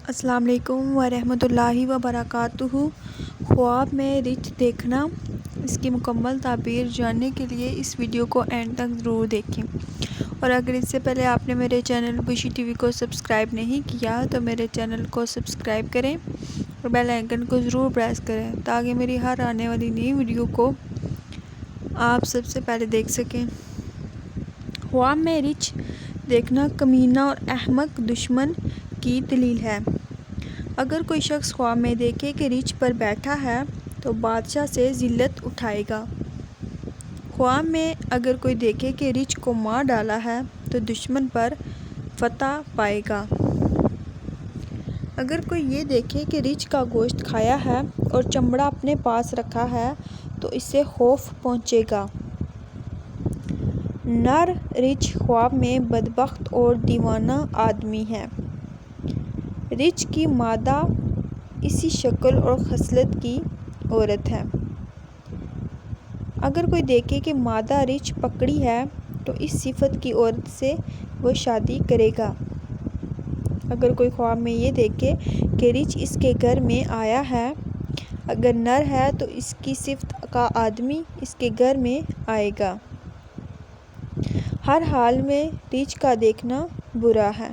السلام علیکم ورحمۃ اللہ وبرکاتہ۔ خواب میں رچ دیکھنا، اس کی مکمل تعبیر جاننے کے لیے اس ویڈیو کو اینڈ تک ضرور دیکھیں، اور اگر اس سے پہلے آپ نے میرے چینل بشی ٹی وی کو سبسکرائب نہیں کیا تو میرے چینل کو سبسکرائب کریں اور بیل آئیکن کو ضرور پریس کریں تاکہ میری ہر آنے والی نئی ویڈیو کو آپ سب سے پہلے دیکھ سکیں۔ خواب میں رچ دیکھنا کمینہ اور احمق دشمن کی دلیل ہے۔ اگر کوئی شخص خواب میں دیکھے کہ رچ پر بیٹھا ہے تو بادشاہ سے ذلت اٹھائے گا۔ خواب میں اگر کوئی دیکھے کہ رچ کو مار ڈالا ہے تو دشمن پر فتح پائے گا۔ اگر کوئی یہ دیکھے کہ رچ کا گوشت کھایا ہے اور چمڑا اپنے پاس رکھا ہے تو اسے خوف پہنچے گا۔ نر رچ خواب میں بدبخت اور دیوانہ آدمی ہے۔ رچ کی مادہ اسی شکل اور خصلت کی عورت ہے۔ اگر کوئی دیکھے کہ مادہ رچ پکڑی ہے تو اس صفت کی عورت سے وہ شادی کرے گا۔ اگر کوئی خواب میں یہ دیکھے کہ رچ اس کے گھر میں آیا ہے، اگر نر ہے تو اس کی صفت کا آدمی اس کے گھر میں آئے گا۔ ہر حال میں رچ کا دیکھنا برا ہے۔